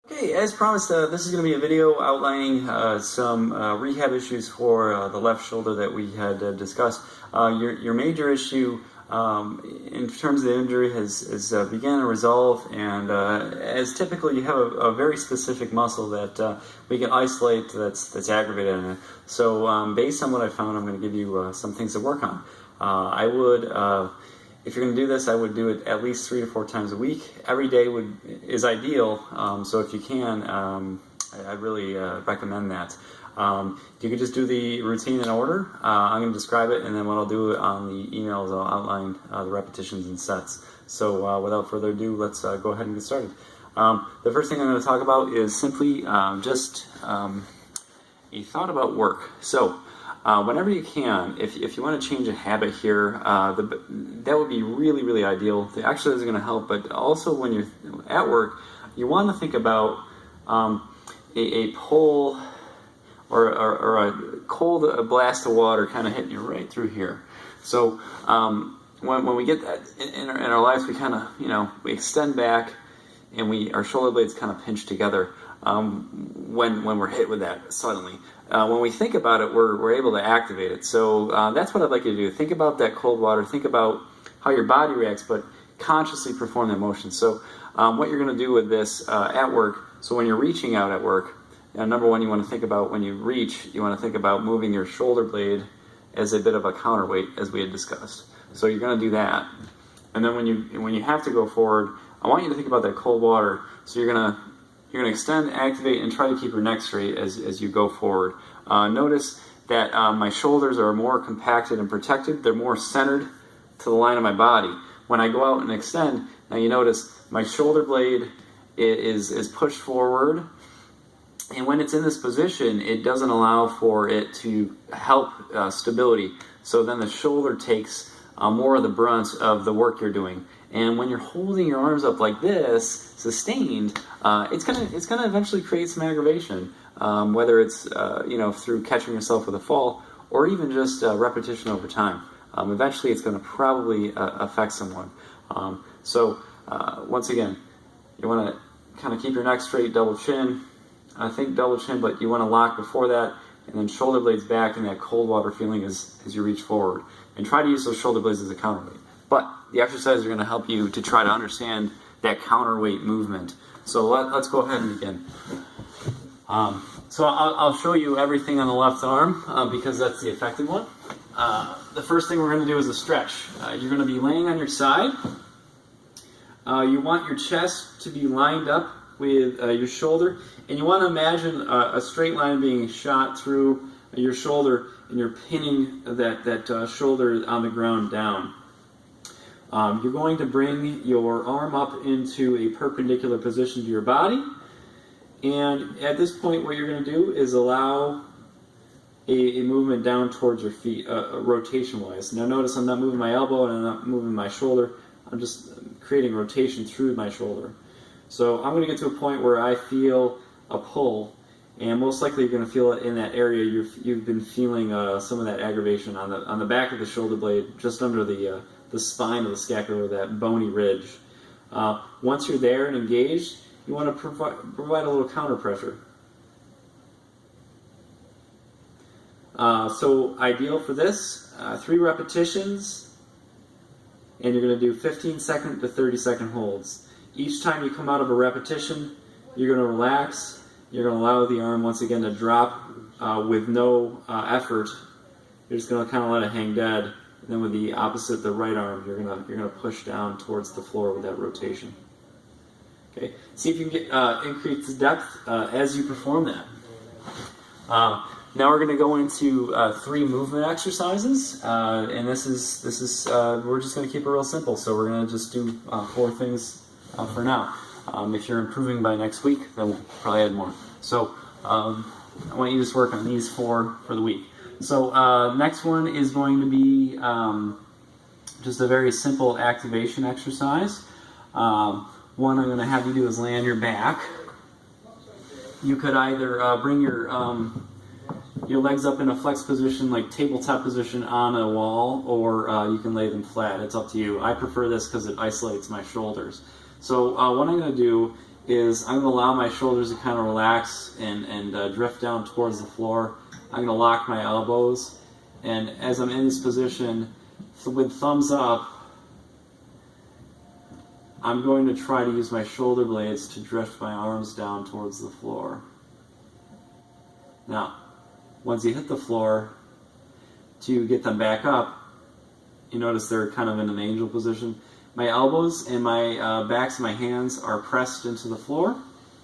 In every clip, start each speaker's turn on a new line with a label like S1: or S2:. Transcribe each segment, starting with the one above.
S1: Okay, as promised, this is going to be a video outlining some rehab issues for the left shoulder that we had discussed. Your major issue in terms of the injury has began to resolve, and as typical, you have a very specific muscle that we can isolate that's aggravated in it. So based on what I found, I'm going to give you some things to work on. I would if you're going to do this, I would do it at least 3 to 4 times a week. Every day is ideal, so if you can, I really recommend that. You could just do the routine in order. I'm going to describe it, and then what I'll do on the email is I'll outline the repetitions and sets. So without further ado, let's go ahead and get started. The first thing I'm going to talk about is simply just a thought about work. So whenever you can, if you want to change a habit here, that would be really, really ideal. The exercise is going to help, but also when you're at work, you want to think about a pull or a cold blast of water kind of hitting you right through here. So when we get that in our lives, we kind of, we extend back and our shoulder blades kind of pinch together when we're hit with that suddenly. When we think about it, we're able to activate it. So that's what I'd like you to do. Think about that cold water. Think about how your body reacts, but consciously perform the motion. So what you're going to do with this at work, so when you're reaching out at work, number one, you want to think about when you reach, you want to think about moving your shoulder blade as a bit of a counterweight, as we had discussed. So you're going to do that. And then when you have to go forward, I want you to think about that cold water. So you're going to extend, activate, and try to keep your neck straight as you go forward. Notice that my shoulders are more compacted and protected. They're more centered to the line of my body. When I go out and extend, now you notice my shoulder blade is pushed forward. And when it's in this position, it doesn't allow for it to help stability. So then the shoulder takes more of the brunt of the work you're doing. And when you're holding your arms up like this, sustained, it's gonna eventually create some aggravation, whether it's through catching yourself with a fall or even just repetition over time. Eventually, it's going to probably affect someone. Once again, you want to kind of keep your neck straight, double chin. I think double chin, but you want to lock before that, and then shoulder blades back and that cold water feeling as you reach forward. And try to use those shoulder blades as a counterweight. But the exercises are going to help you to try to understand that counterweight movement. So let's go ahead and begin. So I'll show you everything on the left arm because that's the effective one. The first thing we're going to do is a stretch. You're going to be laying on your side. You want your chest to be lined up with your shoulder, and you want to imagine a straight line being shot through your shoulder, and you're pinning that shoulder on the ground down. You're going to bring your arm up into a perpendicular position to your body, and at this point what you're going to do is allow a movement down towards your feet, rotation-wise. Now notice I'm not moving my elbow and I'm not moving my shoulder, I'm just creating rotation through my shoulder. So I'm going to get to a point where I feel a pull, and most likely you're going to feel it in that area. You've been feeling some of that aggravation on the back of the shoulder blade, just under the spine of the scapula, that bony ridge. Once you're there and engaged, you want to provide a little counter pressure. So ideal for this, 3 repetitions, and you're going to do 15-second to 30-second holds. Each time you come out of a repetition, you're going to relax. You're going to allow the arm once again to drop with no effort. You're just going to kind of let it hang dead. And then with the opposite, the right arm, you're going to push down towards the floor with that rotation. Okay. See if you can get increase the depth as you perform that. Now we're going to go into 3 movement exercises, and this is we're just going to keep it real simple. So we're going to just do 4 things for now. If you're improving by next week, then we'll probably add more. So I want you to just work on these 4 for the week. So next one is going to be just a very simple activation exercise. One I'm going to have you do is lay on your back. You could either bring your legs up in a flex position, like tabletop position on a wall, or you can lay them flat. It's up to you. I prefer this because it isolates my shoulders. So what I'm going to do is I'm going to allow my shoulders to kind of relax and drift down towards the floor. I'm going to lock my elbows, and as I'm in this position, with thumbs up, I'm going to try to use my shoulder blades to drift my arms down towards the floor. Now, once you hit the floor, to get them back up, you notice they're kind of in an angel position. My elbows and my backs of my hands are pressed into the floor,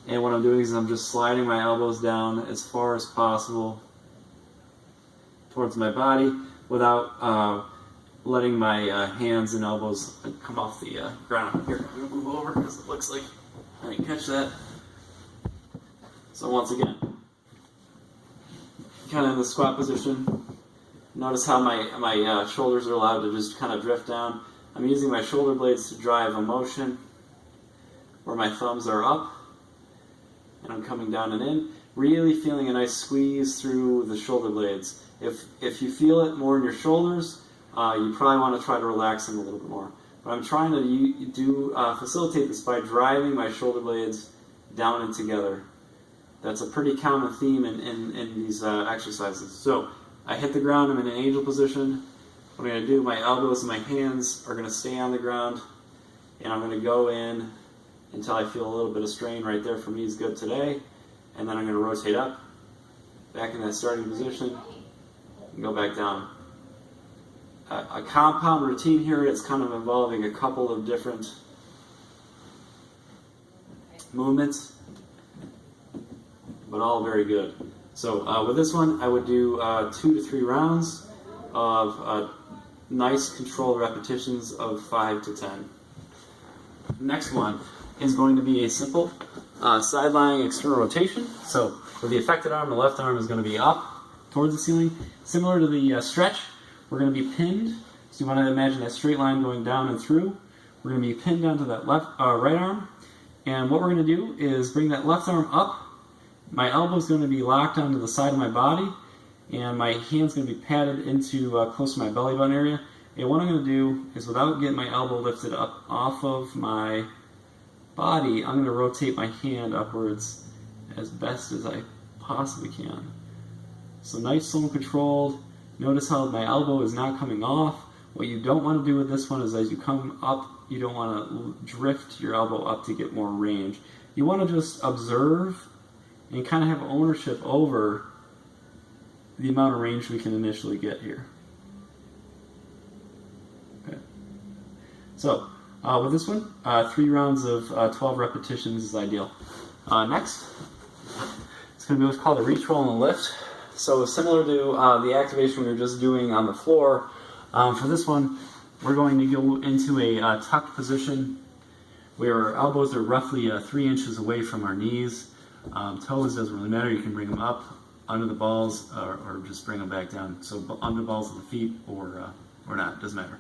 S1: and what I'm doing is I'm just sliding my elbows down as far as possible towards my body without letting my hands and elbows come off the ground. Here, I'm going to move over because it looks like I didn't catch that. So once again, kind of in the squat position. Notice how my shoulders are allowed to just kind of drift down. I'm using my shoulder blades to drive a motion where my thumbs are up, and I'm coming down and in, really feeling a nice squeeze through the shoulder blades. If you feel it more in your shoulders, you probably want to try to relax them a little bit more. But I'm trying to facilitate this by driving my shoulder blades down and together. That's a pretty common theme in these exercises. So I hit the ground, I'm in an angel position. What I'm going to do, my elbows and my hands are going to stay on the ground, and I'm going to go in until I feel a little bit of strain. Right there for me is good today. And then I'm going to rotate up, back in that starting position, and go back down. A compound routine here that's kind of involving a couple of different movements, but all very good. So with this one, I would do 2 to 3 rounds of nice controlled repetitions of 5 to 10. Next one is going to be a simple side-lying external rotation. So with the affected arm, the left arm is going to be up towards the ceiling. Similar to the stretch, we're going to be pinned. So you want to imagine that straight line going down and through. We're going to be pinned down to that right arm. And what we're going to do is bring that left arm up. My elbow is going to be locked onto the side of my body, and my hand's going to be patted into close to my belly button area. And what I'm going to do is, without getting my elbow lifted up off of my body, I'm going to rotate my hand upwards as best as I possibly can. So nice, slow and controlled. Notice how my elbow is not coming off. What you don't want to do with this one is, as you come up, you don't want to drift your elbow up to get more range. You want to just observe and kind of have ownership over the amount of range we can initially get here. Okay. So with this one, 3 rounds of 12 repetitions is ideal. Next, it's going to be what's called a reach, roll, and a lift. So similar to the activation we were just doing on the floor, for this one, we're going to go into a tucked position where our elbows are roughly 3 inches away from our knees. Toes doesn't really matter. You can bring them up under the balls or just bring them back down. So under the balls of the feet or not, doesn't matter.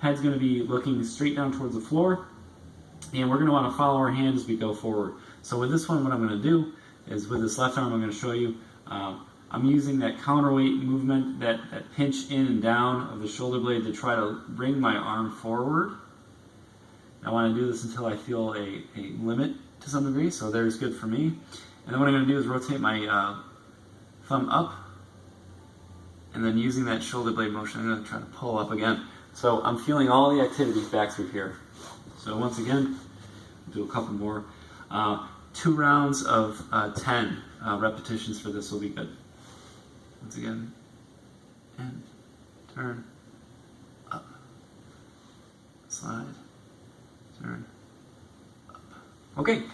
S1: Head's going to be looking straight down towards the floor, and we're going to want to follow our hand as we go forward. So with this one, what I'm going to do is, with this left arm, I'm going to show you, I'm using that counterweight movement, that pinch in and down of the shoulder blade to try to bring my arm forward. I want to do this until I feel a limit to some degree, so there's good for me. And then what I'm going to do is rotate my thumb up, and then using that shoulder blade motion, I'm going to try to pull up again. So I'm feeling all the activities back through here. So once again, do a couple more. 2 rounds of 10 repetitions for this will be good. Once again, and turn, up, slide, turn, up. Okay,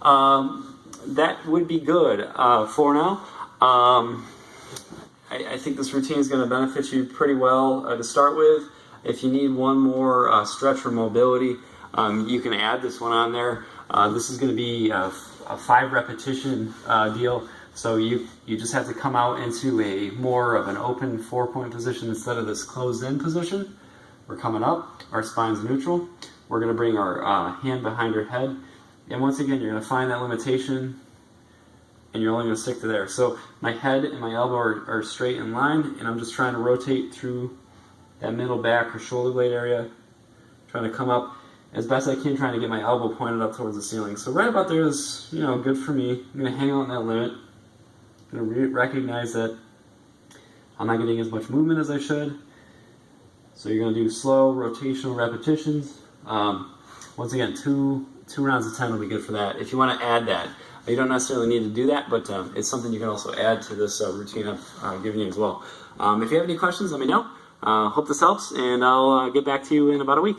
S1: that would be good for now. I think this routine is going to benefit you pretty well to start with. If you need one more stretch or mobility, you can add this one on there. This is going to be a 5 repetition deal. So you just have to come out into a more of an open 4-point position instead of this closed in position. We're coming up, our spine's neutral. We're going to bring our hand behind our head. And once again, you're going to find that limitation, and you're only going to stick to there. So my head and my elbow are straight in line, and I'm just trying to rotate through that middle back or shoulder blade area, trying to come up. as best I can, trying to get my elbow pointed up towards the ceiling. So right about there is, good for me. I'm going to hang out in that limit. I'm going to recognize that I'm not getting as much movement as I should. So you're going to do slow rotational repetitions. Once again, two rounds of 10 will be good for that. If you want to add that, you don't necessarily need to do that, but it's something you can also add to this routine I've given you as well. If you have any questions, let me know. Hope this helps, and I'll get back to you in about a week.